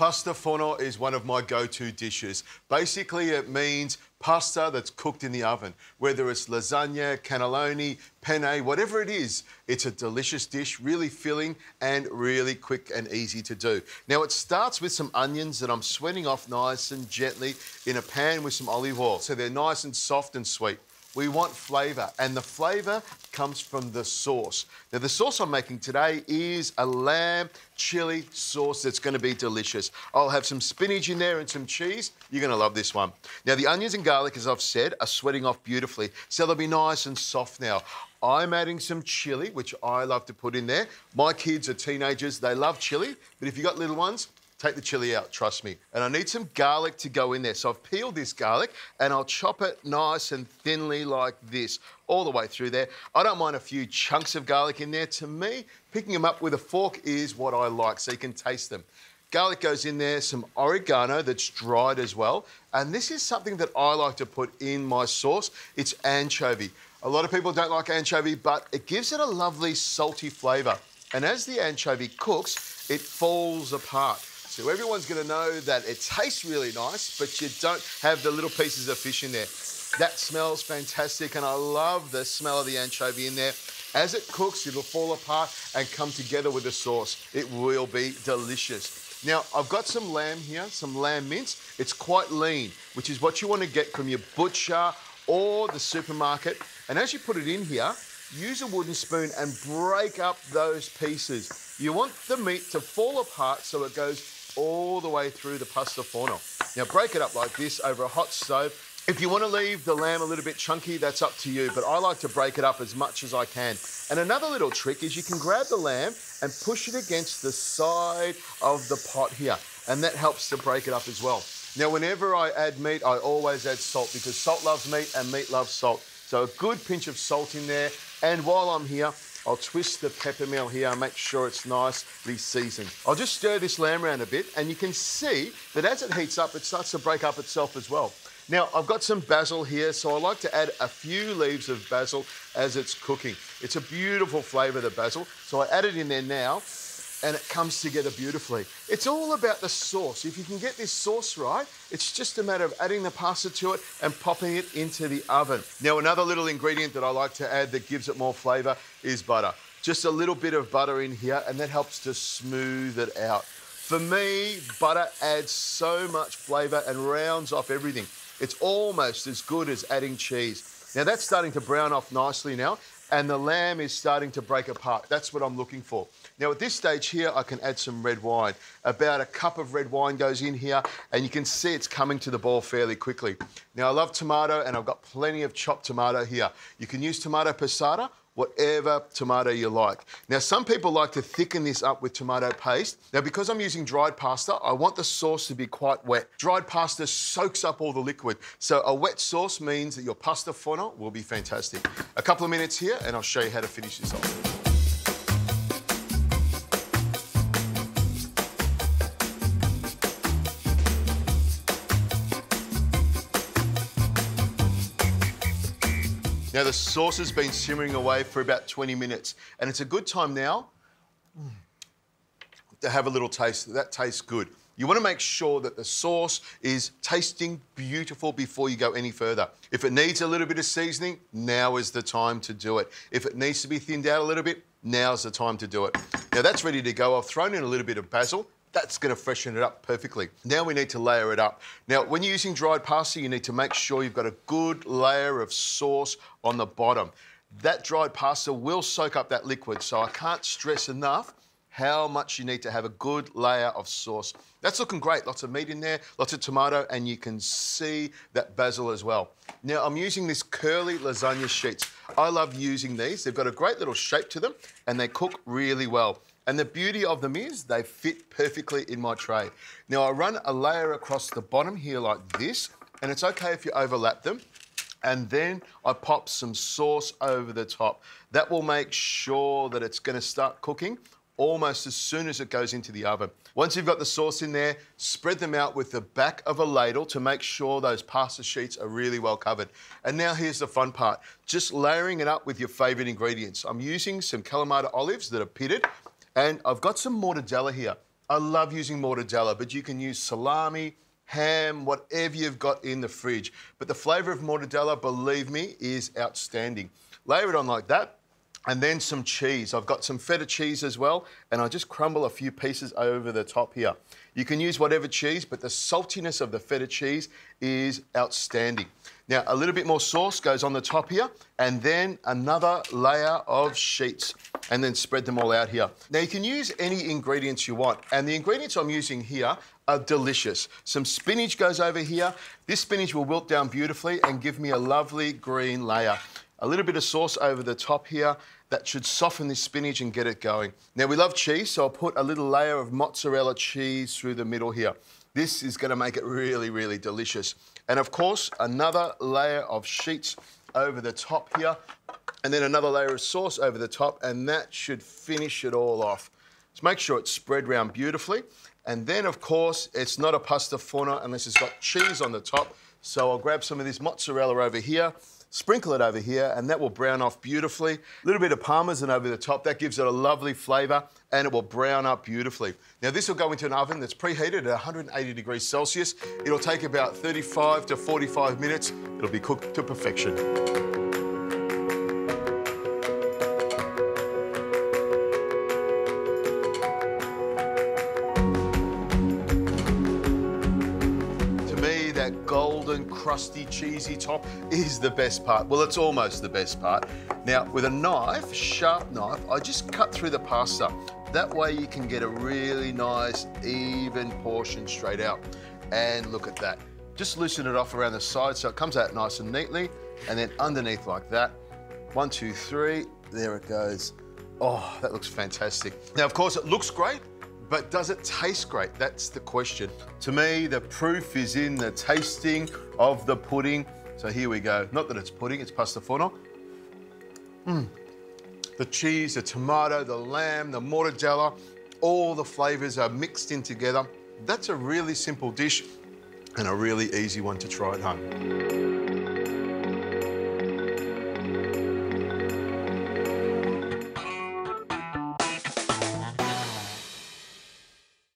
Pasta forno is one of my go-to dishes. Basically, it means pasta that's cooked in the oven. Whether it's lasagna, cannelloni, penne, whatever it is, it's a delicious dish, really filling and really quick and easy to do. Now, it starts with some onions that I'm sweating off nice and gently in a pan with some olive oil, so they're nice and soft and sweet. We want flavour, and the flavour comes from the sauce. Now, the sauce I'm making today is a lamb chilli sauce that's going to be delicious. I'll have some spinach in there and some cheese. You're going to love this one. Now, the onions and garlic, as I've said, are sweating off beautifully, so they'll be nice and soft now. I'm adding some chilli, which I love to put in there. My kids are teenagers. They love chilli, but if you've got little ones, take the chilli out, trust me. And I need some garlic to go in there. So I've peeled this garlic and I'll chop it nice and thinly like this, all the way through there. I don't mind a few chunks of garlic in there. To me, picking them up with a fork is what I like, so you can taste them. Garlic goes in there, some oregano that's dried as well. And this is something that I like to put in my sauce. It's anchovy. A lot of people don't like anchovy, but it gives it a lovely salty flavour. And as the anchovy cooks, it falls apart. So everyone's going to know that it tastes really nice, but you don't have the little pieces of fish in there. That smells fantastic, and I love the smell of the anchovy in there. As it cooks, it'll fall apart and come together with the sauce. It will be delicious. Now, I've got some lamb here, some lamb mince. It's quite lean, which is what you want to get from your butcher or the supermarket. And as you put it in here, use a wooden spoon and break up those pieces. You want the meat to fall apart so it goes all the way through the pasta forno. Now, break it up like this over a hot stove. If you want to leave the lamb a little bit chunky, that's up to you, but I like to break it up as much as I can. And another little trick is you can grab the lamb and push it against the side of the pot here, and that helps to break it up as well. Now, whenever I add meat, I always add salt, because salt loves meat and meat loves salt. So a good pinch of salt in there, and while I'm here, I'll twist the pepper mill here and make sure it's nicely seasoned. I'll just stir this lamb around a bit, and you can see that as it heats up, it starts to break up itself as well. Now, I've got some basil here, so I like to add a few leaves of basil as it's cooking. It's a beautiful flavour, the basil, so I add it in there now, and it comes together beautifully. It's all about the sauce. If you can get this sauce right, it's just a matter of adding the pasta to it and popping it into the oven. Now, another little ingredient that I like to add that gives it more flavour is butter. Just a little bit of butter in here, and that helps to smooth it out. For me, butter adds so much flavour and rounds off everything. It's almost as good as adding cheese. Now, that's starting to brown off nicely now, and the lamb is starting to break apart. That's what I'm looking for. Now, at this stage here, I can add some red wine. About a cup of red wine goes in here, and you can see it's coming to the boil fairly quickly. Now, I love tomato, and I've got plenty of chopped tomato here. You can use tomato passata, whatever tomato you like. Now, some people like to thicken this up with tomato paste. Now, because I'm using dried pasta, I want the sauce to be quite wet. Dried pasta soaks up all the liquid, so a wet sauce means that your pasta forno will be fantastic. A couple of minutes here, and I'll show you how to finish this off. Now, the sauce has been simmering away for about 20 minutes, and it's a good time now to have a little taste. That tastes good. You want to make sure that the sauce is tasting beautiful before you go any further. If it needs a little bit of seasoning, now is the time to do it. If it needs to be thinned out a little bit, now's the time to do it. Now, that's ready to go. I've thrown in a little bit of basil. That's going to freshen it up perfectly. Now we need to layer it up. Now, when you're using dried pasta, you need to make sure you've got a good layer of sauce on the bottom. That dried pasta will soak up that liquid, so I can't stress enough how much you need to have a good layer of sauce. That's looking great. Lots of meat in there, lots of tomato, and you can see that basil as well. Now, I'm using this curly lasagna sheets. I love using these. They've got a great little shape to them, and they cook really well. And the beauty of them is they fit perfectly in my tray. Now, I run a layer across the bottom here like this, and it's okay if you overlap them. And then I pop some sauce over the top. That will make sure that it's going to start cooking almost as soon as it goes into the oven. Once you've got the sauce in there, spread them out with the back of a ladle to make sure those pasta sheets are really well covered. And now here's the fun part, just layering it up with your favourite ingredients. I'm using some Kalamata olives that are pitted, and I've got some mortadella here. I love using mortadella, but you can use salami, ham, whatever you've got in the fridge. But the flavour of mortadella, believe me, is outstanding. Layer it on like that, and then some cheese. I've got some feta cheese as well, and I just crumble a few pieces over the top here. You can use whatever cheese, but the saltiness of the feta cheese is outstanding. Now, a little bit more sauce goes on the top here, and then another layer of sheets, and then spread them all out here. Now, you can use any ingredients you want, and the ingredients I'm using here are delicious. Some spinach goes over here. This spinach will wilt down beautifully and give me a lovely green layer. A little bit of sauce over the top here. That should soften this spinach and get it going. Now, we love cheese, so I'll put a little layer of mozzarella cheese through the middle here. This is going to make it really, really delicious. And of course, another layer of sheets over the top here, and then another layer of sauce over the top, and that should finish it all off. Just make sure it's spread around beautifully. And then, of course, it's not a pasta forno unless it's got cheese on the top. So I'll grab some of this mozzarella over here, sprinkle it over here, and that will brown off beautifully. A little bit of Parmesan over the top. That gives it a lovely flavour, and it will brown up beautifully. Now, this will go into an oven that's preheated at 180 degrees Celsius. It'll take about 35 to 45 minutes. It'll be cooked to perfection. Golden, crusty, cheesy top is the best part. Well, it's almost the best part. Now, with a knife, sharp knife, I just cut through the pasta. That way you can get a really nice, even portion straight out. And look at that. Just loosen it off around the side so it comes out nice and neatly, and then underneath like that. 1, 2, 3, there it goes. Oh, that looks fantastic. Now, of course, it looks great, but does it taste great? That's the question. To me, the proof is in the tasting of the pudding. So here we go. Not that it's pudding, it's pasta forno. The cheese, the tomato, the lamb, the mortadella, all the flavours are mixed in together. That's a really simple dish and a really easy one to try at home.